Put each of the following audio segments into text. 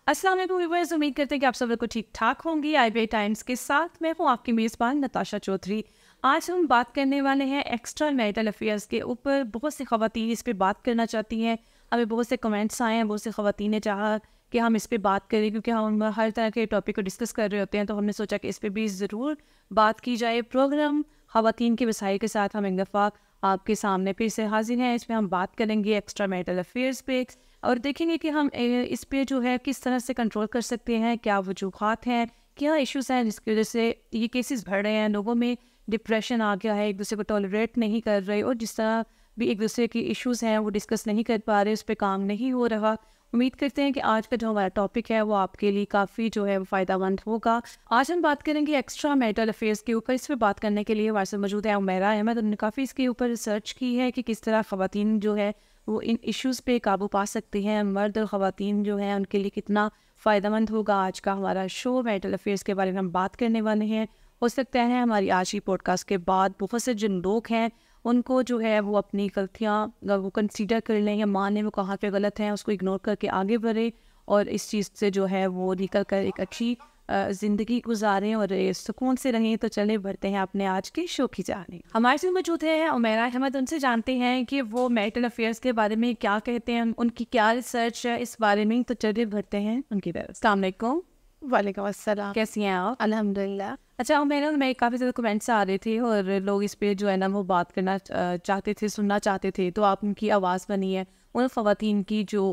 अस्सलाम वालेकुम व्यूअर्स, उम्मीद करते हैं कि आप सब लोग को ठीक ठाक होंगी। IBI टाइम्स के साथ मैं हूँ आपकी मेज़बान नताशा चौधरी। आज हम बात करने वाले हैं एक्स्ट्रा मैरिटल अफेयर्स के ऊपर। बहुत सी ख़वातीन इस पे बात करना चाहती हैं। हमें बहुत से कमेंट्स आए हैं, बहुत सी ख़वातीन ने चाहा कि हम इस पे बात करें, क्योंकि हम हर तरह के टॉपिक को डिस्कस कर रहे होते हैं, तो हमने सोचा कि इस पे भी ज़रूर बात की जाए। प्रोग्राम ख़वातीन के वसाइल के साथ हम एक दफ़ा आपके सामने फिर से हाजिर हैं। इसमें हम बात करेंगे एक्स्ट्रा मैरिटल अफेयर्स पे और देखेंगे कि हम इस पे जो है किस तरह से कंट्रोल कर सकते हैं, क्या वजूहात हैं, क्या इश्यूज़ हैं जिसकी वजह से ये केसेस बढ़ रहे हैं, लोगों में डिप्रेशन आ गया है, एक दूसरे को टॉलरेट नहीं कर रहे और जिस तरह भी एक दूसरे की इश्यूज़ हैं वो डिस्कस नहीं कर पा रहे, उस पर काम नहीं हो रहा। उम्मीद करते हैं कि आज का जो हमारा टॉपिक है वो आपके लिए काफ़ी जो है वो फ़ायदेमंद होगा। आज हम बात करेंगे एक्स्ट्रा मैरिटल अफेयर्स के ऊपर। इस पर बात करने के लिए हमारे साथ मौजूद है उमैरा अहमद। उन्होंने काफ़ी इसके ऊपर रिसर्च की है कि किस तरह ख़वातीन जो है वो इन इश्यूज़ पे काबू पा सकते हैं। मर्द और ख़वातीन जो हैं उनके लिए कितना फ़ायदेमंद होगा आज का हमारा शो। मैरिटल अफेयर्स के बारे में हम बात करने वाले हैं। हो सकता है हमारी आज की पॉडकास्ट के बाद बहुत से जिन लोग हैं उनको जो है वो अपनी गलतियाँ वो कंसीडर कर लें या माने वो कहाँ पे गलत हैं, उसको इग्नोर करके आगे बढ़े और इस चीज़ से जो है वो निकल कर एक अच्छी ज़िंदगी गुजारें और सुकून से रहें। तो चले बढ़ते हैं अपने आज के शो की जानिब। हमारे साथ मौजूद है उमैरा अहमद। उनसे जानते हैं कि वो मैरिटल अफेयर्स के बारे में क्या कहते हैं, उनकी क्या रिसर्च है इस बारे में। तो चलिए बढ़ते हैं उनकी तरफ। अस्सलाम वालेकुम। वालेकुम अस्सलाम। कैसी हैं आप? अल्हम्दुलिल्लाह। अच्छा, मैं काफ़ी ज़्यादा कमेंट्स आ रहे थे और लोग इस पे जो है ना वो बात करना चाहते थे, सुनना चाहते थे, तो आप उनकी आवाज़ बनी है उन ख़वातीन की जो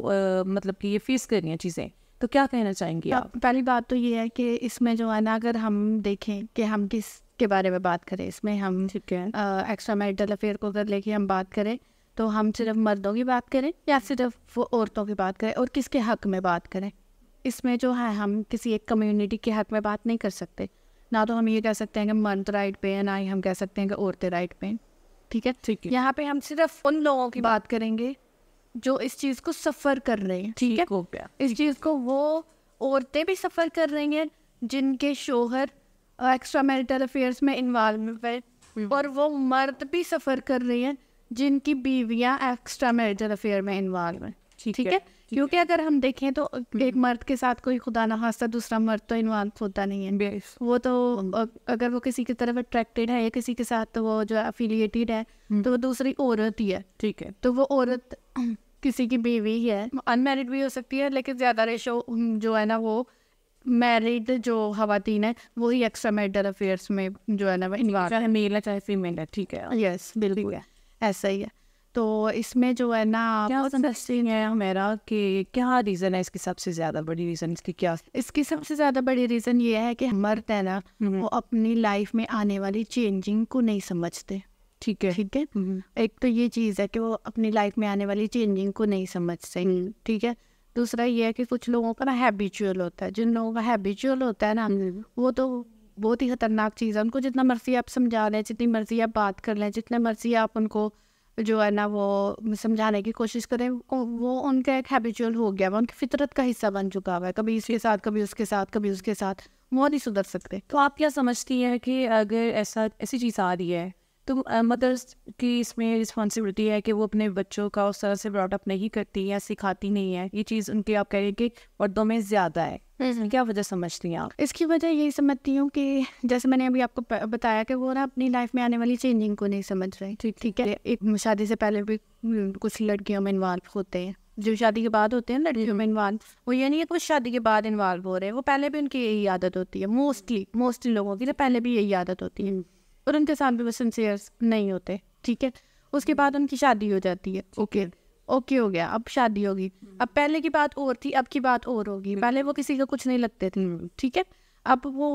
मतलब कि ये फेस कर रही हैं चीज़ें। तो क्या कहना चाहेंगी आप? पहली बात तो ये है कि इसमें जो है ना, अगर हम देखें कि हम किस के बारे में बात करें, इसमें हम ठीक है। एक्स्ट्रा मैरिटल अफेयर को अगर लेके हम बात करें तो हम सिर्फ मर्दों की बात करें या सिर्फ वो औरतों की बात करें और किसके हक में बात करें। इसमें जो है हम किसी एक कम्युनिटी के हक में बात नहीं कर सकते। ना तो हम ये कह सकते हैं कि मर्द राइट पे है, ना ही हम कह सकते हैं कि औरतें राइट पे हैं। ठीक है, ठीक है। यहाँ पे हम सिर्फ उन लोगों की बात करेंगे जो इस चीज़ को सफ़र कर रहे हैं। ठीक है, हो गया। इस चीज़ को वो औरतें भी सफ़र कर रही हैं जिनके शोहर एक्स्ट्रा मैरिटल अफेयर्स में इन्वॉल्व है, और वो मर्द भी सफ़र कर रही हैं जिनकी बीवियां एक्स्ट्रा मैरिटल अफेयर में इन्वॉल्व हैं। ठीक है, क्योंकि अगर हम देखें तो एक मर्द के साथ कोई खुदा ना खास्ता दूसरा मर्द तो इन्वॉल्व होता नहीं है। वो तो अगर वो किसी की तरफ अट्रैक्टेड है या किसी के साथ तो वो जो अफिलिएटेड है तो वो दूसरी औरत ही है। ठीक है। तो वो औरत किसी की बीवी ही है, अनमैरिड भी हो सकती है, लेकिन ज़्यादा रेशो जो है ना वो मैरिड जो ख़वातीन है वही एक्स्ट्रा मैरिटल अफेयर्स में जो है ना वो इन्वॉल्व, चाहे मेल है चाहे फीमेल है। ठीक है। यस बिल्कुल ऐसा ही है। तो इसमें जो है ना क्या इंटरेस्टिंग है मेरा कि क्या रीज़न है इसकी, सबसे ज़्यादा बड़ी रीज़न इसकी क्या? इसकी सबसे ज़्यादा बड़ी रीज़न ये है कि मर्द है ना वो अपनी लाइफ में आने वाली चेंजिंग को नहीं समझते। ठीक है। ठीक है, एक तो ये चीज़ है कि वो अपनी लाइफ में आने वाली चेंजिंग को नहीं समझते। ठीक है, दूसरा ये है कि कुछ लोगों का ना हैबिचुअल होता है। जिन लोगों का हैबिचुअल होता है ना वो तो बहुत ही ख़तरनाक चीज़ है। उनको जितना मर्जी आप समझा लें, जितनी मर्जी आप बात कर लें, जितने मर्जी आप उनको जो है ना वो समझाने की कोशिश करें, वो उनका एक हैबिचुअल हो गया, वो उनकी फितरत का हिस्सा बन चुका हुआ है। कभी इसके साथ, कभी उसके साथ, कभी उसके साथ, वो नहीं सुधर सकते। तो आप क्या समझती हैं कि अगर ऐसी चीज़ आ रही है तो मदर्स की इसमें रिस्पॉन्सिबिलिटी है कि वो अपने बच्चों का उस तरह से ब्रॉटअप नहीं करती या सिखाती नहीं है? ये चीज़ उनकी आप कह रही कि मर्दों में ज़्यादा है, क्या वजह समझती हैं आप? इसकी वजह यही समझती हूँ कि जैसे मैंने अभी आपको बताया कि वो ना अपनी लाइफ में आने वाली चेंजिंग को नहीं समझ रहे। ठीक है, एक शादी से पहले भी कुछ लड़कियों में इन्वॉल्व होते हैं, जो शादी के बाद होते हैं लड़कियों में इन्वॉल्व। वो ये नहीं है कुछ शादी के बाद इन्वॉल्व हो रहे हैं, वो पहले भी उनकी यही आदत होती है। मोस्टली लोगों की ना पहले भी यही आदत होती है और उनके साथ भी वो सिंसियर नहीं होते। ठीक है, उसके बाद उनकी शादी हो जाती है। ओके हो गया, अब शादी होगी। अब पहले की बात और थी, अब की बात और होगी। पहले वो किसी का कुछ नहीं लगते थे। ठीक है, अब वो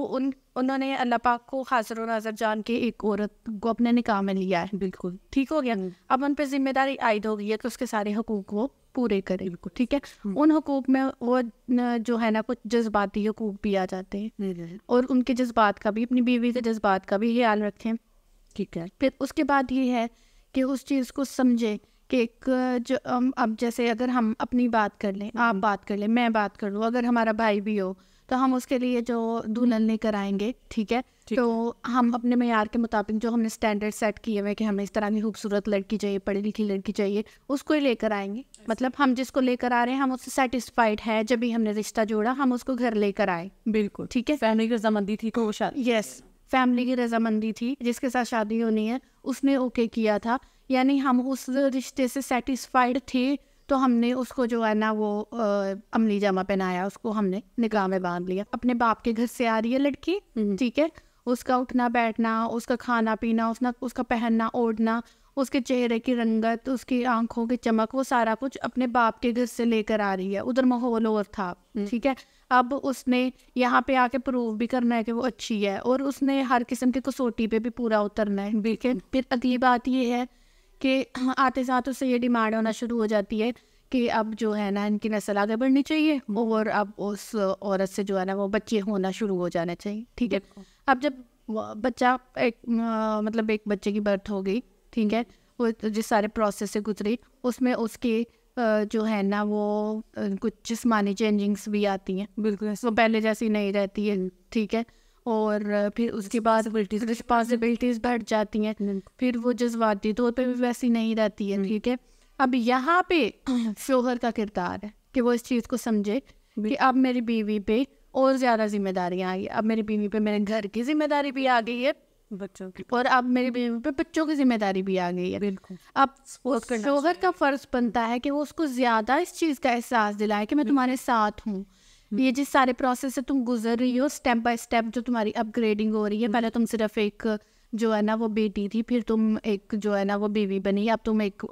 उन्होंने अल्लाह पाक को हाज़िर और नाज़िर जान के एक औरत को अपने निकाह में लिया है। बिल्कुल ठीक हो गया। अब उन पर जिम्मेदारी आयद हो गई है कि उसके सारे हकूक वो पूरे करे। ठीक है, उन हकूक में वो जो है ना कुछ जज्बाती हकूक भी आ जाते हैं और उनके जज्बात का भी, अपनी बीवी के जज्बात का भी ख्याल रखें। ठीक है, फिर उसके बाद ये है कि उस चीज़ को समझे कि एक जो अब जैसे अगर हम अपनी बात कर लें, आप बात कर लें, मैं बात कर लूँ, अगर हमारा भाई भी हो तो तो हम उसके लिए जो दुल्हन लेकर आएंगे, ठीक है, तो हम अपने मेयार के मुताबिक जो हमने स्टैंडर्ड सेट किए हुए कि हमें इस तरह की खूबसूरत लड़की चाहिए, पढ़ी लिखी लड़की चाहिए, उसको ही लेकर आएंगे। मतलब हम जिसको लेकर आ रहे हैं हम उससे सेटिस्फाइड है, जब भी हमने रिश्ता जोड़ा हम उसको घर लेकर आए। बिल्कुल ठीक है, फैमिली की रजामंदी थी तो वो शादी, यस, फैमिली की रजामंदी थी, जिसके साथ शादी होनी है उसने ओके किया था, यानी हम उस रिश्ते से सेटिस्फाइड थे, तो हमने उसको जो है ना वो अमली जामा पहनाया, उसको हमने निकाह में बांध लिया। अपने बाप के घर से आ रही है लड़की, ठीक है, उसका उठना बैठना, उसका खाना पीना, उसका पहनना ओढ़ना, उसके चेहरे की रंगत, उसकी आंखों की चमक, वो सारा कुछ अपने बाप के घर से लेकर आ रही है। उधर माहौल और था, ठीक है। अब उसने यहाँ पे आके प्रूव भी करना है कि वो अच्छी है, और उसने हर किस्म की कसौटी पे भी पूरा उतरना है, ठीक है। फिर अगली बात ये है कि आते साथ उससे ये डिमांड होना शुरू हो जाती है कि अब जो है ना इनकी नस्ल आगे बढ़नी चाहिए, और अब उस औरत से जो है ना वो बच्चे होना शुरू हो जाने चाहिए, ठीक है। अब जब बच्चा मतलब एक बच्चे की बर्थ हो गई, ठीक है, वो जिस सारे प्रोसेस से गुजरी, उसमें उसके जो है ना वो कुछ जिस्मानी चेंजिंग्स भी आती हैं, बिल्कुल वो पहले जैसी नहीं रहती है, ठीक है। और फिर उसके बाद रिस्पॉन्सिबिलिटीज बढ़ जाती हैं, फिर वो जज्बाती तौर पे भी वैसी नहीं रहती है, ठीक है। अब यहाँ पे शोहर का किरदार है कि वो इस चीज़ को समझे कि अब मेरी बीवी पे और ज़्यादा जिम्मेदारियाँ आ गई, अब मेरी बीवी पे मेरे घर की जिम्मेदारी भी आ गई है, बच्चों की, और अब मेरी बीवी पे बच्चों की जिम्मेदारी भी आ गई है। बिल्कुल, अब शोहर का फर्ज बनता है कि वो उसको ज़्यादा इस चीज़ का एहसास दिलाए कि मैं तुम्हारे साथ हूँ, ये जिस सारे प्रोसेस से तुम गुजर रही हो, स्टेप बाय स्टेप जो तुम्हारी अपग्रेडिंग हो रही है, पहले तुम सिर्फ एक जो है ना वो बेटी थी, फिर तुम एक जो है ना वो बीवी बनी, अब तुम एक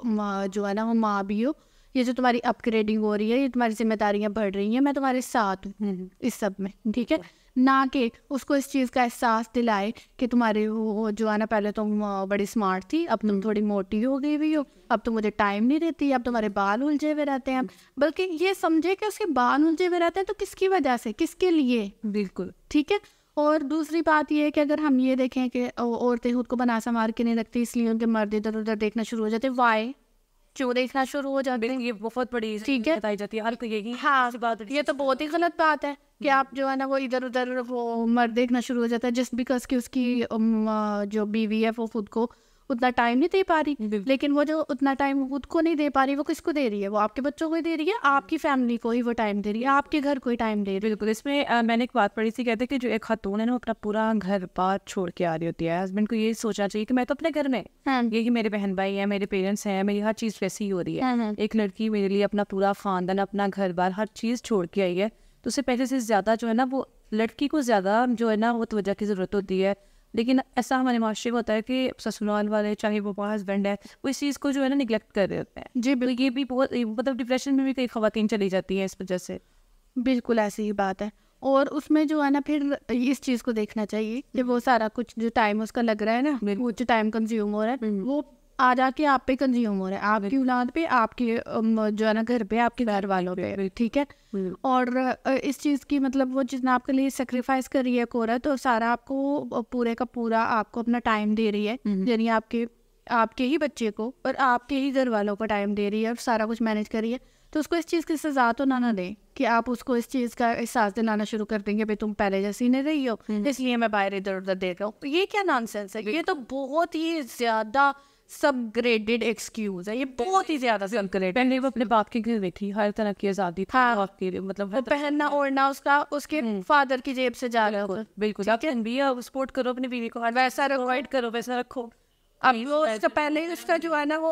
जो है ना वो माँ भी हो, ये जो तुम्हारी अपग्रेडिंग हो रही है, ये तुम्हारी जिम्मेदारियां बढ़ रही हैं, मैं तुम्हारे साथ हूँ इस सब में, ठीक है। ना कि उसको इस चीज़ का एहसास दिलाए कि तुम्हारे वो जो है ना पहले तुम बड़ी स्मार्ट थी, अब तुम थोड़ी मोटी हो गई हुई हो, अब तुम मुझे टाइम नहीं देती, अब तुम्हारे बाल उलझे हुए रहते हैं, बल्कि ये समझे कि उसके बाल उलझे हुए रहते हैं तो किसकी वजह से, किसके लिए, बिल्कुल, ठीक है। और दूसरी बात ये है कि अगर हम ये देखें कि औरतें खुद को बना संवार के नहीं रखती, इसलिए उनके मर्द इधर उधर देखना शुरू हो जाते, वाई क्यों देखना शुरू हो जाते हैं, ये बहुत बड़ी ठीक है बताई जाती है हर कोई, हाँ बात, ये तो बहुत ही गलत बात है कि आप जो है ना वो इधर उधर वो मर्द देखना शुरू हो जाता है, जस्ट बिकॉज कि उसकी जो बीवी है वो खुद को उतना टाइम नहीं दे पा रही, लेकिन वो जो उतना टाइम खुद को नहीं दे पा रही वो किसको दे रही है, वो आपके बच्चों को ही दे रही है, आपकी फैमिली को ही वो टाइम दे रही है, आपके घर को ही टाइम दे रही है। बिल्कुल, इसमें मैंने एक बात पढ़ी थी, कहते कि जो एक खातून है ना अपना पूरा घर बार छोड़ के आ रही होती है, हस्बैंड को ये सोचना चाहिए कि मैं तो अपने घर में, ये कि मेरे बहन भाई हैं, मेरे पेरेंट्स हैं, मेरी हर चीज़ वैसी ही हो रही है। एक लड़की मेरे लिए अपना पूरा खानदान, अपना घर बार हर चीज़ छोड़ के आई है, तो उससे पहले से ज़्यादा जो है ना वो लड़की को ज़्यादा जो है ना वो तवज्जो की ज़रूरत होती है। लेकिन ऐसा हमारे माशरे में होता है कि ससुराल वाले, चाहे वो हस्बैंड है, वो इस चीज़ को जो है ना निगलेक्ट कर रहे होते हैं जी। ये भी बहुत मतलब डिप्रेशन में भी कई ख़वातीन चली जाती हैं इस वजह से। बिल्कुल ऐसी ही बात है। और उसमें जो है ना फिर इस चीज़ को देखना चाहिए कि वो सारा कुछ जो टाइम उसका लग रहा है ना, वो जो टाइम कंज्यूम हो रहा है वो आ जाके आप पे कंज्यूम हो रहा है, आपकी औलाद पे, आपके जो है ना घर पे, आपके घर वालों पे, ठीक है। और इस चीज़ की मतलब वो जितना आपके लिए सेक्रीफाइस कर रही है कोरा, तो सारा आपको पूरे का पूरा आपको अपना टाइम दे रही है, यानी आपके ही बच्चे को और आपके ही घर वालों को टाइम दे रही है और सारा कुछ मैनेज कर रही है, तो उसको इस चीज़ की सजा तो ना दें कि आप उसको इस चीज़ का एहसास दिलाना शुरू कर देंगे भाई तुम पहले जैसी नहीं रही हो, इसलिए मैं बाहर इधर उधर देख रहा हूँ। ये क्या नॉनसेंस है, ये तो बहुत ही ज़्यादा सबग्रेडेड एक्सक्यूज है, ये बहुत ही ज्यादा सबग्रेडेड। पहले वो अपने बाप के घर में थी, हर तरह की आज़ादी थी, हाँ, मतलब वो पहनना ओढ़ना उसके फादर की जेब से जा रहा है। बिल्कुल, आप भी सपोर्ट करो अपनी बीवी को, वैसा प्रोवाइड करो, वैसा रखो। अब वो उसका पहले उसका जो है ना वो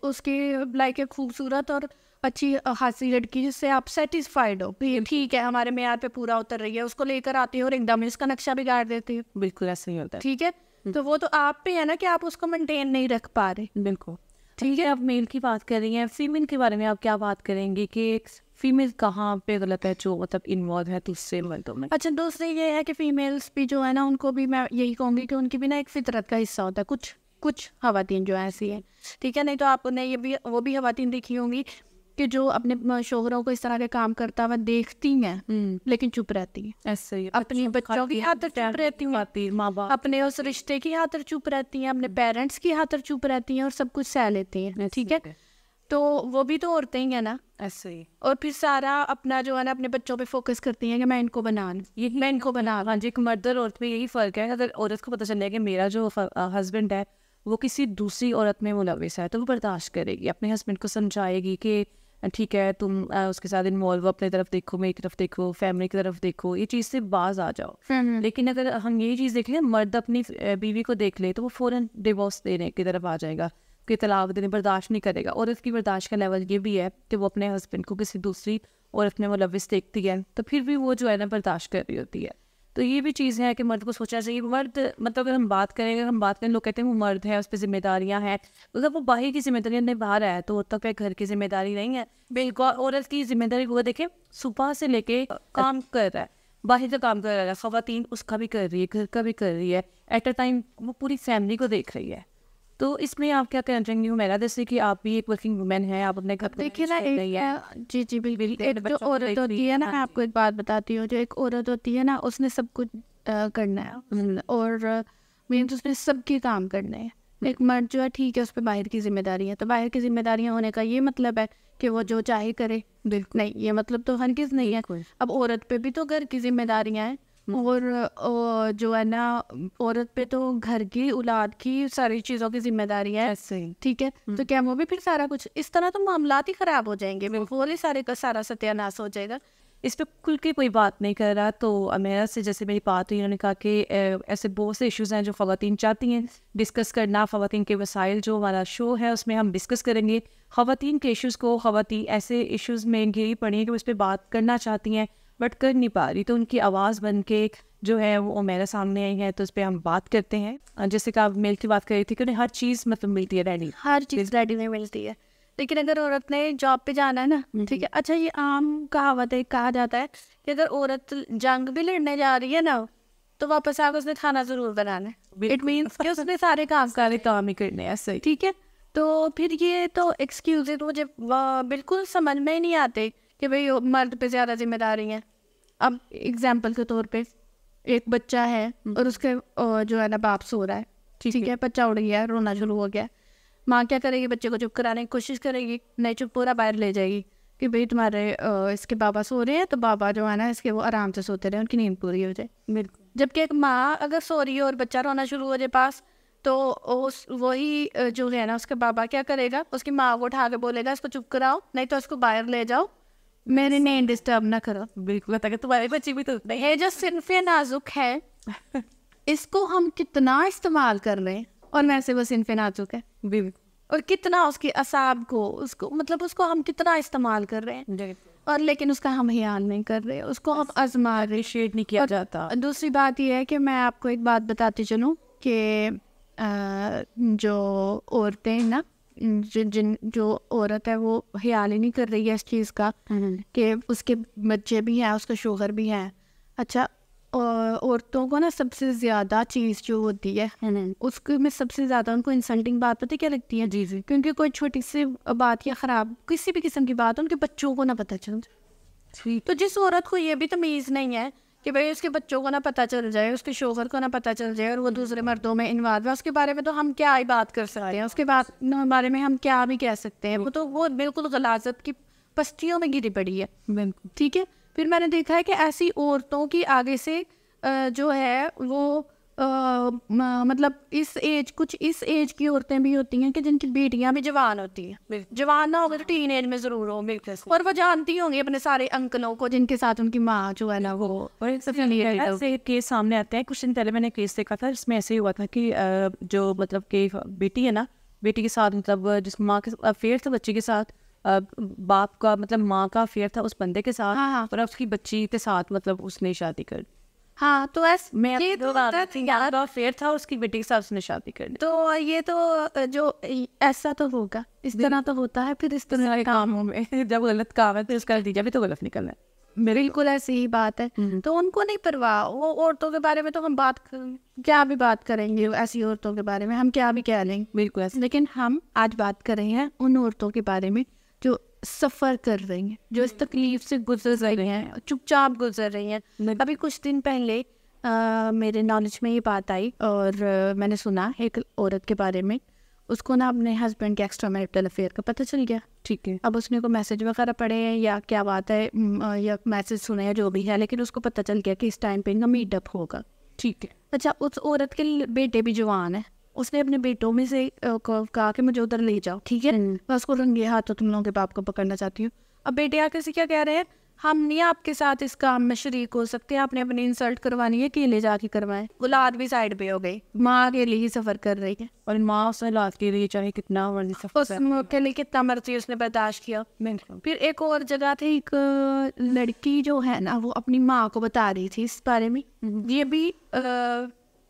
उसकी लाइक एक खूबसूरत और अच्छी हासी लड़की जिससे आप सेटिस्फाइड हो, ठीक है हमारे मेयार पे पूरा उतर रही है, उसको लेकर आती है और एकदम इसका नक्शा बिगाड़ देती है। बिल्कुल ऐसा ही होता है, ठीक है। तो वो तो आप पे है ना कि आप उसको मेंटेन नहीं रख पा रहे। बिल्कुल ठीक है। अब मेल की बात कर रही हैं, फीमेल के बारे में आप क्या बात करेंगे कि फीमेल कहाँ पे गलत है जो मतलब इन्वॉल्व है दूसरे मर्दों में? अच्छा, दूसरे ये है कि फीमेल्स भी जो है ना उनको भी मैं यही कहूँगी कि उनकी भी ना एक फितरत का हिस्सा होता है, कुछ खवातीन जो ऐसी हैं, ठीक है। नहीं तो आपने ये भी वो भी खवातीन देखी होंगी कि जो अपने शोहरों को इस तरह के काम करता हुआ देखती हैं लेकिन चुप रहती है, ऐसे ही अपनी बच्चों की खातिर चुप रहती हैं, माँ बाप अपने उस रिश्ते की खातिर चुप रहती हैं, अपने पेरेंट्स की खातिर चुप रहती हैं और सब कुछ सह लेती हैं, ठीक है। तो वो भी तो औरतें ही है ना। ऐसे ही। और फिर सारा अपना जो है ना अपने बच्चों पे फोकस करती हैं कि मैं इनको बना लूं, ये मैं इनको बना, हाँ जी, एक मर्द और औरत में यही फ़र्क है। अगर औरत को पता चल जाए कि मेरा जो हस्बैंड है वो किसी दूसरी औरत में मुलविस है, तो वो बर्दाश्त करेगी, अपने हस्बैंड को समझाएगी कि ठीक है तुम उसके साथ इन्वॉल्व, अपनी तरफ देखो, मेरी तरफ देखो, फैमिली की तरफ देखो, ये चीज़ से बाज आ जाओ। लेकिन अगर हम यही चीज़ देखें, मर्द अपनी बीवी को देख ले तो वो फ़ौरन डिवोर्स देने की तरफ आ जाएगा कि तलाक देने, बर्दाश्त नहीं करेगा। औरत की बर्दाश्त का लेवल ये भी है कि वो अपने हस्बैंड को किसी दूसरी औरत में मुलविस देखती है तो फिर भी वो जो है ना बर्दाश्त कर रही होती है। तो ये भी चीज़ है कि मर्द को सोचना चाहिए। मर्द मतलब अगर हम बात करें, लोग कहते हैं वो मर्द है, उस पर जिम्मेदारियाँ हैं, मतलब वो बाहर की जिम्मेदारियाँ निभा रहा है, तो औरतों पे घर की जिम्मेदारी नहीं है। बिल्कुल औरत की जिम्मेदारी वो देखें, सुबह से लेके काम कर रहा है, बाहर का काम कर रहा है, ख़वातीन उसका भी कर रही है, घर का भी कर रही है, एट अ टाइम वो पूरी फैमिली को देख रही है। तो इसमें आप क्या कहना चाहेंगे हुमैरा, जैसे कि आप भी एक वर्किंग वुमेन है, आप अपने घर को देखिए ना manage कर रही हैं। जी जी बिल्कुल, अपने एक जो बच्चों को औरत देख होती रही है ना, हाँ मैं जी। आपको एक बात बताती हूँ, जो एक औरत होती है ना उसने सब कुछ करना है और मीन्स उसने सबके काम करने हैं। एक मर्द जो है ठीक है, उस पर बाहर की जिम्मेदारी है, तो बाहर की जिम्मेदारियां होने का ये मतलब है कि वो जो चाहे करे? बिल्कुल नहीं, ये मतलब तो हरगिज़ नहीं है। अब औरत पे भी तो घर की जिम्मेदारियां हैं और जो है ना औरत पे तो घर की, औलाद की, सारी चीज़ों की जिम्मेदारियां हैं। ऐसे ही। ठीक है, तो क्या वो भी फिर सारा कुछ इस तरह तो मामलात ही खराब हो जाएंगे, बिल्कुल ही सारे का सारा सत्यानाश हो जाएगा। इस पे खुल के कोई बात नहीं कर रहा। तो मेरा से जैसे मेरी बात हुई, उन्होंने कहा कि ऐसे बहुत से इश्यूज़ हैं जो ख़वातीन चाहती हैं डिस्कस करना। ख़वातीन के वसाइल जो हमारा शो है उसमें हम डिस्कस करेंगे ख़वातीन के इश्यूज़ को। ख़वातीन ऐसे इश्यूज़ में घिरी पड़ी हैं कि उस पर बात करना चाहती हैं बट कर नहीं पा रही, तो उनकी आवाज़ बन के जो है वो मेरे सामने आई है, तो उस पर हम बात करते हैं। जैसे कि आप मेल की बात कर रही थी कि उन्हें हर चीज़ मतलब मिलती है रेडी, हर चीज़ रेडी नहीं मिलती है। लेकिन अगर औरत ने जॉब पे जाना है ना, ठीक है, अच्छा ये आम कहावत है, कहा जाता है कि अगर औरत जंग भी लड़ने जा रही है ना तो वापस आकर उसने खाना ज़रूर बनाना है। इट मीन्स कि उसने सारे काम ही करने हैं। सही। ठीक है। तो फिर ये तो एक्सक्यूज मुझे बिल्कुल समझ में ही नहीं आते कि भाई मर्द पे ज़्यादा जिम्मेदारी है। अब एग्जाम्पल के तौर पे एक बच्चा है और उसके जो है ना बाप सो रहा है, ठीक है, बच्चा उड़ गया, रोना शुरू हो गया, माँ क्या करेगी? बच्चे को चुप कराने की कोशिश करेगी, नहीं चुप पूरा बाहर ले जाएगी कि भाई तुम्हारे इसके बाबा सो रहे हैं तो बाबा जो है ना इसके वो आराम से सोते रहे, उनकी नींद पूरी हो जाए। बिल्कुल। जबकि एक माँ अगर सो रही है और बच्चा रोना शुरू हो जाए पास, तो उस वही जो है ना उसके बाबा क्या करेगा? उसकी माँ को उठा के बोलेगा इसको चुप कराओ, नहीं तो इसको बाहर ले जाओ, मेरी नींद डिस्टर्ब ना करो। बिल्कुल, ताकि तुम्हारे बच्चे भी तो नहीं ये जो सिनफ नाजुक है इसको हम कितना इस्तेमाल कर रहे हैं, और वैसे वो सिनफ नाजुक है बिल्कुल, और कितना उसके असाब को उसको मतलब उसको हम कितना इस्तेमाल कर रहे हैं, और लेकिन उसका हम ख्याल नहीं कर रहे, उसको हम आजमा रहे, अप्रिशिएट नहीं किया जाता। दूसरी बात यह है कि मैं आपको एक बात बताती चलूँ कि जो औरतें ना, जो औरत है वो ख्याल ही नहीं कर रही है इस चीज़ का कि उसके बच्चे भी हैं, उसका शोहर भी है। अच्छा, औरतों को ना सबसे ज़्यादा चीज़ जो होती है उसको में सबसे ज़्यादा उनको इंसल्टिंग बात पता है क्या लगती है? जी। क्योंकि कोई छोटी सी बात या ख़राब किसी भी किस्म की बात उनके बच्चों को ना पता चल जाए। तो जिस औरत को ये भी तमीज़ नहीं है कि भाई उसके बच्चों को ना पता चल जाए, उसके शोहर को ना पता चल जाए और वो दूसरे मर्दों में इन्वॉल्व है, उसके बारे में तो हम क्या ही बात कर सकते हैं, उसके बारे में हम क्या भी कह सकते हैं। वो बिल्कुल गलाजत की पस्तियों में गिरी पड़ी है। बिल्कुल, ठीक है। फिर मैंने देखा है कि ऐसी औरतों की आगे से जो है वो मतलब कुछ इस एज की औरतें भी होती हैं कि जिनकी बेटियां भी जवान होती हैं, जवान ना हो तो टीन एज में ज़रूर हो, और वो जानती होंगी अपने सारे अंकलों को जिनके साथ उनकी माँ जो है ना वो ऐसे केस सामने आते हैं। कुछ दिन पहले मैंने केस देखा था जिसमें ऐसे ही हुआ था कि जो मतलब कि बेटी है ना, बेटी के साथ मतलब जिस माँ के अफेयर था बच्ची के साथ, बाप का मतलब माँ का अफेयर था उस बंदे के साथ। हाँ। और उसकी बच्ची के साथ मतलब उसने शादी कर, हाँ, तो मैं अफेयर था उसकी बेटी के साथ उसने शादी कर ली। तो ये तो जो ऐसा तो होगा, इस तरह तो होता है। फिर इस तरह के कामों में जब गलत काम है तो उसका नतीजा भी तो गलत निकलना है। बिल्कुल ऐसी ही बात है। तो उनको नहीं परवाह, वो औरतों के बारे में तो हम क्या भी बात करेंगे, ऐसी औरतों के बारे में हम क्या भी कह लेंगे, बिल्कुल ऐसे। लेकिन हम आज बात कर रहे हैं उन औरतों के बारे में जो सफ़र कर रही हैं, जो इस तकलीफ से गुजर रही हैं, चुपचाप गुजर रही हैं। अभी कुछ दिन पहले मेरे नॉलेज में ये बात आई और मैंने सुना एक औरत के बारे में, उसको ना अपने हस्बैंड के एक्स्ट्रा मैरिटल अफेयर का पता चल गया। ठीक है। अब उसने को मैसेज वगैरह पढ़े हैं या क्या बात है, या मैसेज सुने या जो भी है, लेकिन उसको पता चल गया कि इस टाइम पे इनका मीटअप होगा। ठीक है। अच्छा, उस औरत के बेटे भी जवान है, उसने अपने बेटों में से कहा कि मुझे उधर ले जाओ, ठीक है, मैं उसको रंगे हाथों तुम लोगों के बाप को पकड़ना चाहती हूँ। अब बेटे आके से क्या कह रहे हैं, हम नहीं आपके साथ इस काम में शरीक हो सकते, आपने अपनी इंसल्ट करवानी है, अकेले जाके करवाएं। औलाद भी साइड पे हो गई, माँ अकेले ही सफर कर रही है, और माँ उसने लाद के लिए चाहे कितना उसके लिए कितना मर्जी उसने बर्दाश्त किया। फिर एक और जगह थी, एक लड़की जो है ना वो अपनी माँ को बता रही थी इस बारे में, ये भी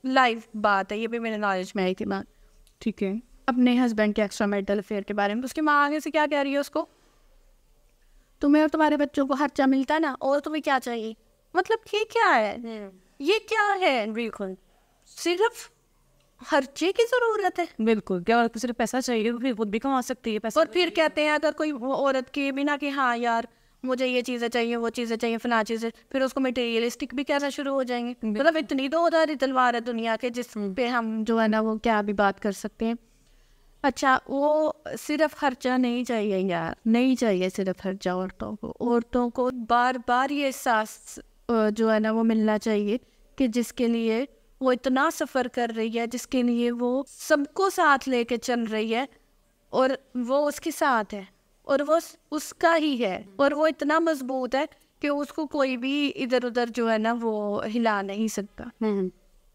लाइव बात है, ये भी मेरे नॉलेज में आई थी बात। ठीक है। अपने हस्बैंड के एक्स्ट्रा मैरिटल अफेयर के बारे में उसकी माँ आगे से क्या कह रही है उसको, तुम्हें और तुम्हारे बच्चों को खर्चा मिलता ना, और तुम्हें क्या चाहिए। मतलब ये क्या है, ये क्या है, बिल्कुल सिर्फ खर्चे की जरूरत है। बिल्कुल, क्या औरत को सिर्फ पैसा चाहिए, फिर खुद भी कमा सकती है पैसा। और फिर कहते हैं अगर कोई औरत के बिना कि हाँ यार मुझे ये चीज़ें चाहिए, वो चीज़ें चाहिए, फला चीज़ें, फिर उसको मटेरियलिस्टिक भी कहना शुरू हो जाएंगे। मतलब इतनी दो उधारी तलवार है दुनिया के, जिस पे हम जो है ना वो क्या भी बात कर सकते हैं। अच्छा, वो सिर्फ खर्चा नहीं चाहिए यार, नहीं चाहिए सिर्फ खर्चा औरतों को बार बार ये एहसास जो है ना वो मिलना चाहिए कि जिसके लिए वो इतना सफ़र कर रही है, जिसके लिए वो सबको साथ लेके चल रही है, और वो उसके साथ है, और वो उसका ही है, और वो इतना मजबूत है कि उसको कोई भी इधर उधर जो है ना वो हिला नहीं सकता,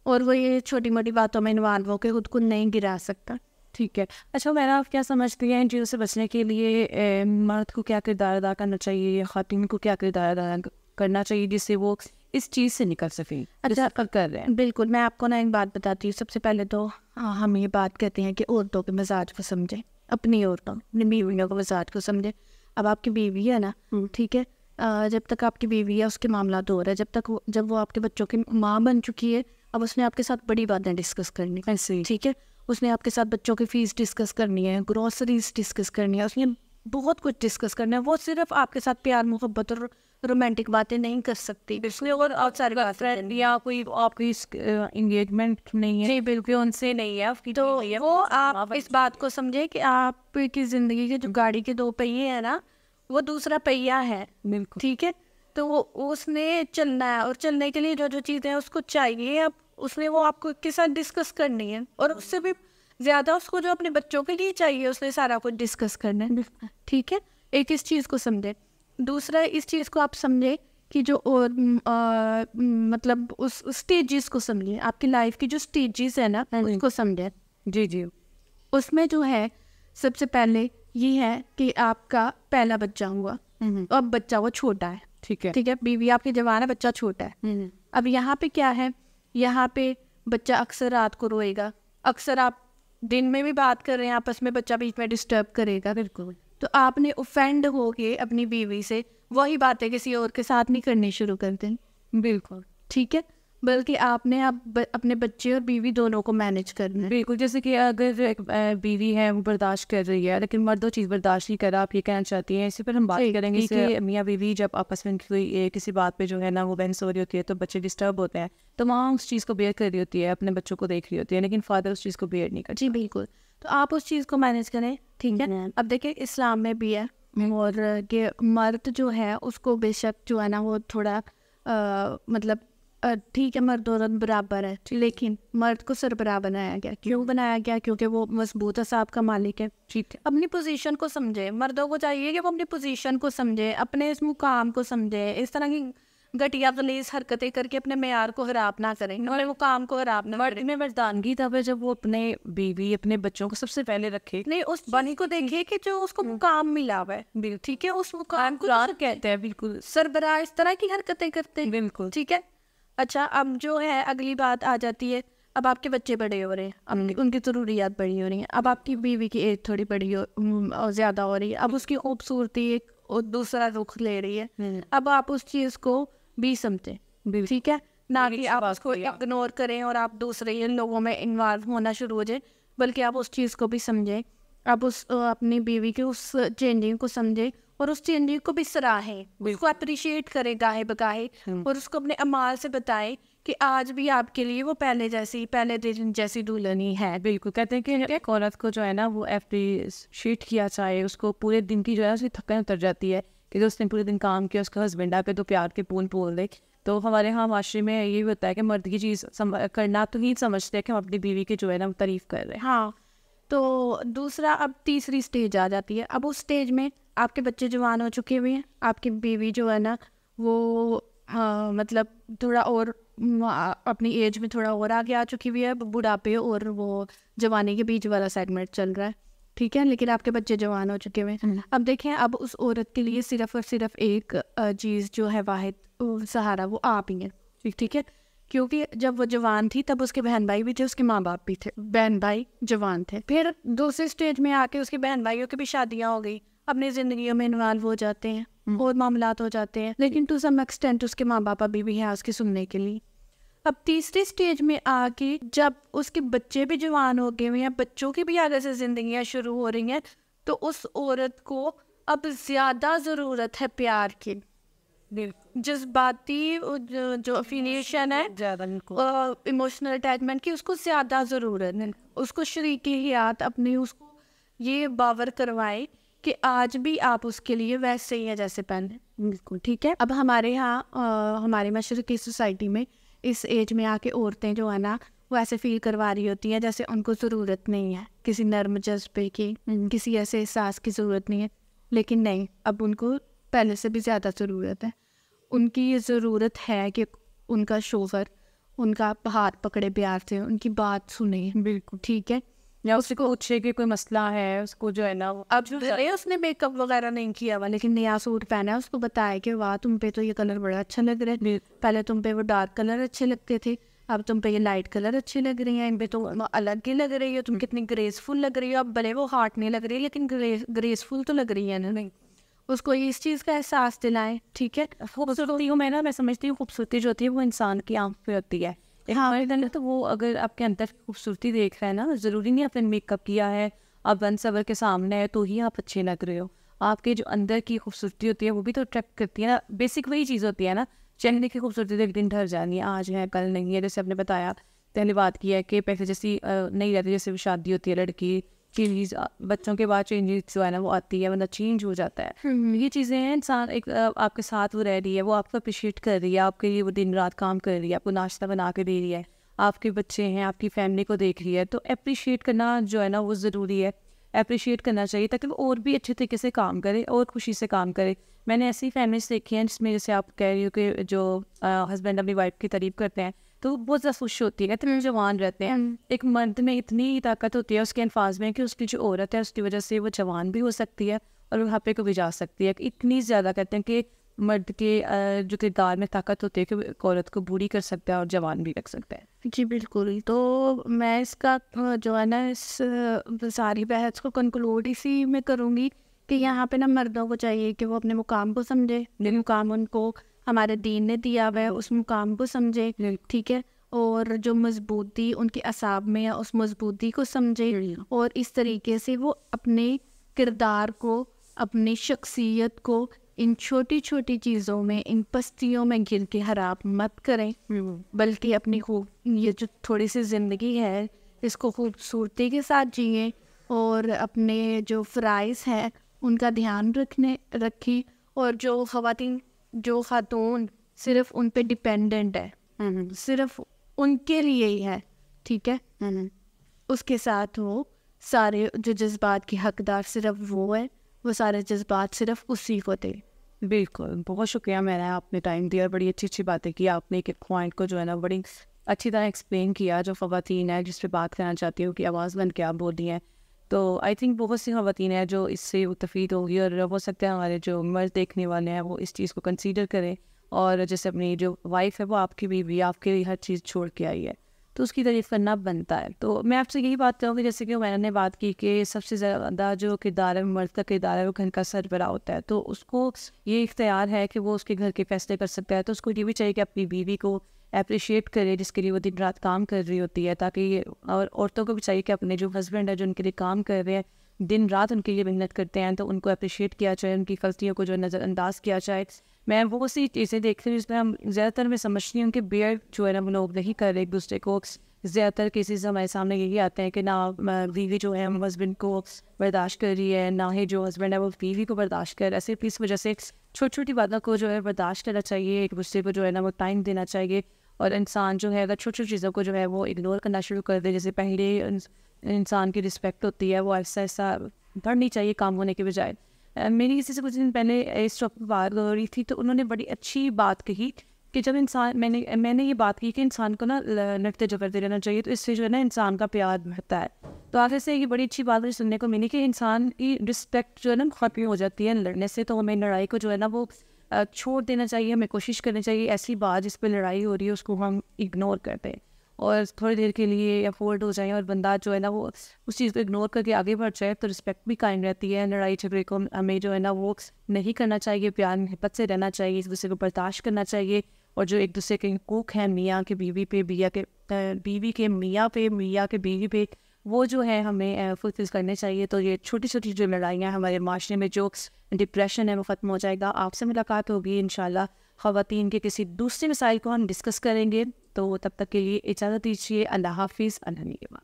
और वो ये छोटी मोटी बातों में इन्वॉल्व होकर खुद को नहीं गिरा सकता। ठीक है। अच्छा, मैडम आप क्या समझती हैं इन चीज़ों से बचने के लिए मर्द को क्या किरदार अदा करना चाहिए या खातून को क्या किरदार अदा करना चाहिए जिससे वो इस चीज़ से निकल सकें? अच्छा, कर रहे हैं। बिल्कुल, मैं आपको ना एक बात बताती हूँ। सबसे पहले तो हम ये बात कहते हैं कि औरतों के मिजाज को समझें, अपनी औरतों अपनी बीवियों के मिजाज को समझें। अब आपकी बीवी है ना, ठीक है, जब तक आपकी बीवी है उसके मामला तो हो रहा है, जब वो आपके बच्चों की माँ बन चुकी है, अब उसने आपके साथ बड़ी बातें डिस्कस करनी, ऐसे ठीक है, उसने आपके साथ बच्चों की फीस डिस्कस करनी है, ग्रोसरीज डिस्कस करनी है, उसने बहुत कुछ डिस्कस करना है। वो सिर्फ आपके साथ प्यार मोहब्बत और रोमांटिक बातें नहीं कर सकती, इसलिए और सारी फ्रेंड या कोई आपकी इंगेजमेंट नहीं है, बिल्कुल उनसे नहीं है आपकी, तो वो आप इस बात को समझे कि आपकी जिंदगी के जो गाड़ी के दो पहिए हैं ना, वो दूसरा पहिया है, बिल्कुल, ठीक है, तो वो उसने चलना है, और चलने के लिए जो जो चीज़ें उसको चाहिए, अब उसने वो आपको के साथ डिस्कस करनी है, और उससे भी ज़्यादा उसको जो अपने बच्चों के लिए चाहिए उसने सारा कुछ डिस्कस करना है, ठीक है। एक इस चीज़ को समझे, दूसरा इस चीज़ को आप समझे कि जो और मतलब उस स्टेजेस को समझे, आपकी लाइफ की जो स्टेजेस है ना उसको समझे। जी जी। उसमें जो है सबसे पहले ये है कि आपका पहला बच्चा हुआ, अब बच्चा वो छोटा है, ठीक है, ठीक है, बीवी आपकी जवान है, बच्चा छोटा है। अब यहाँ पे क्या है, यहाँ पे बच्चा अक्सर रात को रोएगा, अक्सर आप दिन में भी बात कर रहे हैं आपस में, बच्चा बीच में डिस्टर्ब करेगा, बिल्कुल, तो आपने ऑफेंड हो के अपनी बीवी से वही बातें किसी और के साथ नहीं करनी शुरू कर दें, बिल्कुल, ठीक है, बल्कि आपने अपने बच्चे और बीवी दोनों को मैनेज करना है। बिल्कुल, जैसे कि अगर एक बीवी है वो बर्दाश्त कर रही है लेकिन मर्द वो चीज़ बर्दाश्त नहीं कर रहा, आप ये कहना चाहती हैं। इसी पर हम बात करेंगे कि मियाँ बीवी जब आपस में कोई किसी बात पे जो है ना वो बहस हो रही होती है तो बच्चे डिस्टर्ब होते हैं, तो माँ उस चीज़ को बेयर कर रही होती है, अपने बच्चों को देख रही होती है, लेकिन फादर उस चीज़ को बेयर नहीं करता। जी बिल्कुल, तो आप उस चीज़ को मैनेज करें, ठीक है। अब देखिए इस्लाम में भी है, और कि मर्द जो है उसको बेशक जो है ना वो थोड़ा मतलब ठीक है, मर्द औरत बराबर है, लेकिन मर्द को सरबराह बनाया गया। क्यों बनाया गया? क्योंकि वो मजबूत हिसाब का मालिक है, ठीक है। अपनी पोजीशन को समझे, मर्दों को चाहिए कि वो अपनी पोजीशन को समझे, अपने इस मुकाम को समझे, इस तरह की घटिया गलीज हरकतें करके अपने मेयार को खराब ना करें, अपने मुकाम को खराब ना करें। में मर्दानगी तब है जब वो अपने बीवी अपने बच्चों को सबसे पहले रखे, नहीं उस बनी को देखिए कि जो उसको मुकाम मिला हुआ है, ठीक है, उस मुकाम को कहते हैं, बिल्कुल, सरबराह इस तरह की हरकतें करते हैं, बिल्कुल, ठीक है। अच्छा, अब जो है अगली बात आ जाती है, अब आपके बच्चे बड़े हो रहे हैं, अब उनकी ज़रूरियात बड़ी हो रही हैं, अब आपकी बीवी की एज थोड़ी बड़ी और ज़्यादा हो रही है, अब उसकी खूबसूरती एक और दूसरा रुख ले रही है, अब आप उस चीज़ को भी समझें, ठीक है, ना कि आप उसको इग्नोर करें और आप दूसरे इन लोगों में इन्वॉल्व होना शुरू हो जाए, बल्कि आप उस चीज़ को भी समझें, आप उस अपनी बीवी के उस चेंजिंग को समझें, और उस चेंजिंग को भी सराहें, उसको अप्रिशिएट करें गाहे बगाहे, और उसको अपने अमाल से बताएं कि आज भी आपके लिए वो पहले दिन जैसी दुल्हन ही है। बिल्कुल, कहते हैं कि एक औरत को जो है ना वो अप्रिशिएट किया जाए, उसको पूरे दिन की जो है उसकी थकान उतर जाती है कि जो उसने पूरे दिन काम किया, उसका हस्बैंड आके तो प्यार के पून बोल दे। तो हमारे यहाँ माशरे में ये होता है कि मर्द की चीज़ करना तो ही समझते हैं कि हम अपनी बीवी की जो है ना तारीफ़ कर रहे हैं। हाँ, तो दूसरा, अब तीसरी स्टेज आ जाती है। अब उस स्टेज में आपके बच्चे जवान हो चुके हुए हैं, आपकी बीवी जो है ना वो मतलब थोड़ा और अपनी एज में थोड़ा और आगे आ चुकी हुई है, बुढ़ापे और वो जवानी के बीच वाला सेगमेंट चल रहा है, ठीक है, लेकिन आपके बच्चे जवान हो चुके हुए हैं। अब देखें, अब उस औरत के लिए सिर्फ और सिर्फ एक चीज़ जो है वाहिद सहारा, वो आप ही हैं, ठीक है, क्योंकि जब वो जवान थी तब उसके बहन भाई भी थे, उसके माँ बाप भी थे, बहन भाई जवान थे। फिर दूसरे स्टेज में आके उसके बहन भाइयों की भी शादियाँ हो गई, अपनी ज़िंदगियों में इन्वॉल्व हो जाते हैं और मामलात हो जाते हैं, लेकिन टू सम एक्सटेंट उसके माँ बाप अभी भी हैं उसके सुनने के लिए। अब तीसरी स्टेज में आके जब उसके बच्चे भी जवान हो गए हुए हैं, बच्चों की भी आगे से जिंदगियां शुरू हो रही हैं, तो उस औरत को अब ज्यादा जरूरत है प्यार की, जज्बाती जो अफिलिएशन है, इमोशनल अटैचमेंट की, उसको ज्यादा जरूरत है। उसको शरीके हयात अपने उसको ये बावर करवाए कि आज भी आप उसके लिए वैसे ही हैं जैसे पहले। बिल्कुल ठीक है। अब हमारे यहाँ हमारे मशरक़ी सोसाइटी में इस एज में आके औरतें जो है ना वो ऐसे फील करवा रही होती हैं जैसे उनको ज़रूरत नहीं है किसी नर्म जज्बे की, किसी ऐसे एहसास की ज़रूरत नहीं है, लेकिन नहीं, अब उनको पहले से भी ज़्यादा ज़रूरत है। उनकी ये ज़रूरत है कि उनका शोहर उनका हाथ पकड़े प्यार से, उनकी बात सुने। बिल्कुल ठीक है। या उसको पूछे कि कोई मसला है, उसको जो है ना अब जो है उसने मेकअप वगैरह नहीं किया हुआ लेकिन नया सूट पहना है, उसको बताया कि वाह तुम पे तो ये कलर बड़ा अच्छा लग रहा है, पहले तुम पे वो डार्क कलर अच्छे लगते थे, अब तुम पे ये लाइट कलर अच्छी लग रही है, इन पे तो अलग ही लग रही है, तुम कितनी ग्रेसफुल लग रही हो। अब भले वो हार्ट नहीं लग रही लेकिन ग्रेसफुल तो लग रही है ना। नहीं, उसको इस चीज़ का एहसास दिलाएं। ठीक है। खूबसूरती हूँ मैं समझती हूँ खूबसूरती जो होती है वो इंसान की आंख पे होती है। हाँ, तो वो अगर आपके अंदर खूबसूरती देख रहा है ना, ज़रूरी नहीं आपने मेकअप किया है, आप बन सवर के सामने है तो ही आप अच्छे लग रहे हो। आपके जो अंदर की खूबसूरती होती है वो भी तो अट्रैक्ट करती है ना। बेसिक वही चीज़ होती है ना। चेहरे की खूबसूरती तो एक दिन ढल जानी है, आज है कल नहीं है। जैसे आपने बताया, पहले बात की है कि पैसे जैसी नहीं रहती, जैसे शादी होती है लड़की चेंजेस, बच्चों के बाद चेंजेस जो है ना वो आती है, मतलब चेंज हो जाता है। ये चीज़ें हैं, इंसान एक आपके साथ वो रह रही है, वो आपको अप्रिशिएट कर रही है, आपके लिए वो दिन रात काम कर रही है, आपको नाश्ता बना के दे रही है, आपके बच्चे हैं, आपकी फैमिली को देख रही है, तो अप्रिशिएट करना जो है ना वो ज़रूरी है। अप्रिशिएट करना चाहिए ताकि वो और भी अच्छे तरीके से काम करे और खुशी से काम करे। मैंने ऐसी फैमिलीज देखी हैं जिसमें जैसे आप कह रही हो कि जो हस्बैंड अपनी वाइफ की तारीफ करते हैं तो बहुत ज़्यादा खुश होती है, इतने जवान रहते हैं। एक मर्द में इतनी ताकत होती है उसके अल्फाज में कि उसकी जो औरत है उसकी वजह से वो जवान भी हो सकती है और वहाँ को भी जा सकती है। इतनी ज़्यादा कहते हैं कि मर्द के जो किरदार में ताकत होती है कि एक औरत को बूढ़ी कर सकता है और जवान भी रख सकता है। जी बिल्कुल। तो मैं इसका जो है ना इस सारी बहस को कंक्लूड इसी में करूँगी कि यहाँ पे ना मर्दों को चाहिए कि वो अपने मुकाम को समझे, मुकाम उनको हमारे दीन ने दिया हुआ है, उस मुकाम को समझे। ठीक है। और जो मजबूती उनके असाब में है उस मजबूती को समझे और इस तरीके से वो अपने किरदार को, अपनी शख्सियत को इन छोटी छोटी चीज़ों में, इन पस्तियों में गिर के खराब मत करें, बल्कि अपनी खूब ये जो थोड़ी सी ज़िंदगी है इसको खूबसूरती के साथ जिए और अपने जो फ़राइज़ हैं उनका ध्यान रखी। और जो खातून सिर्फ उन पे डिपेंडेंट है, सिर्फ उनके लिए ही है, ठीक है, उसके साथ वो सारे जो जज्बात की हकदार सिर्फ वो है, वो सारे जज्बात सिर्फ उसी को दे। बिल्कुल, बहुत शुक्रिया मैंने आपने टाइम दिया, बड़ी अच्छी अच्छी बातें की आपने, एक पॉइंट को जो है ना बड़ी अच्छी तरह एक्सप्लेन किया। जो ख़वातीन है जिस पे बात करना चाहती हूँ कि आवाज़ बन के आप बोल रही हैं, तो आई थिंक बहुत सी ख़वातीन हैं जो इससे मुस्तफ़ीद होंगी और हो सकता है हमारे जो मर्द देखने वाले हैं वो इस चीज़ को कंसीडर करें और जैसे अपनी जो वाइफ है वो आपकी बीवी आपके लिए हर चीज़ छोड़ के आई है तो उसकी तारीफ़ करना बनता है। तो मैं आपसे यही बात करूँगी जैसे कि मैंने बात की कि सबसे ज़्यादा जो किरदार है मर्द का किरदार है वो घर का सरबराह होता है, तो उसको ये इख्तियार है कि वो उसके घर के फैसले कर सकता है। तो उसको ये भी चाहिए कि अपनी बीवी को अप्रिशिएट करे जिसके लिए वो दिन रात काम कर रही होती है, ताकि और औरतों को भी चाहिए कि अपने जो हस्बैंड है जो उनके लिए काम कर रहे हैं दिन रात उनके लिए मेहनत करते हैं, तो उनको अप्रिशिएट किया जाए, उनकी गलतियों को जो है नज़रअंदाज किया जाए। मैं वो सी चीज़ें देखती हूँ जिसमें हम ज़्यादातर मैं समझती हूँ कि बेयर जो है ना वो लोग नहीं कर रहे एक दूसरे को। ज़्यादातर केसेस हमारे सामने यही आते हैं कि ना बीवी जो है हस्बैंड को बर्दाश्त कर रही है, ना ही जो हस्बैंड है वो बीवी को बर्दाश्त कर रहा है। सिर्फ इस वजह से छोटी छोटी बातों को जो है बर्दाश्त करना चाहिए, एक दूसरे को जो है ना वो टाइम देना चाहिए। और इंसान जो है अगर छोटी छोटी चीज़ों को जो है वो इग्नोर करना शुरू कर दे, जैसे पहले इंसान की रिस्पेक्ट होती है वो ऐसा ऐसा बढ़नी चाहिए काम होने के बजाय। मेरी किसी से कुछ दिन पहले इस टॉपिक पर बात हो रही थी, तो उन्होंने बड़ी अच्छी बात कही कि जब इंसान मैंने ये बात की कि इंसान को ना लड़ते झगड़ते रहना चाहिए, तो इससे जो है ना इंसान का प्यार बढ़ता है। तो आगे से ये बड़ी अच्छी बात मुझे सुनने को मिली कि इंसान की रिस्पेक्ट जो है ना खत्म हो जाती है लड़ने से। तो हमें लड़ाई को जो है ना वो छोड़ देना चाहिए, हमें कोशिश करनी चाहिए ऐसी बात जिस पर लड़ाई हो रही है उसको हम इग्नोर कर दें और थोड़ी देर के लिए अफोर्ड हो जाए, और बंदा जो है ना वो उस चीज़ को इग्नोर करके आगे बढ़ जाए, तो रिस्पेक्ट भी कायम रहती है। लड़ाई झगड़े को हमें जो है ना वो नहीं करना चाहिए, प्यार मोहब्बत से रहना चाहिए, एक दूसरे को बर्दाश्त करना चाहिए। और जो एक दूसरे के हकूक़ हैं मियाँ के बीवी पे, बीवी के मियाँ पे, मियाँ के बीवी पे, वो जो है हमें फुलफिल करने चाहिए। तो ये छोटी छोटी जो लड़ाइयाँ हमारे माशरे में जो डिप्रेशन है वो ख़त्म हो जाएगा। आपसे मुलाकात होगी इंशाल्लाह, ख़वातीन के किसी दूसरे मसाइल को हम डिस्कस करेंगे। तो तब तक के लिए इजाज़त दीजिए। अल्लाह हाफिज़। अल्लाह निगहबान।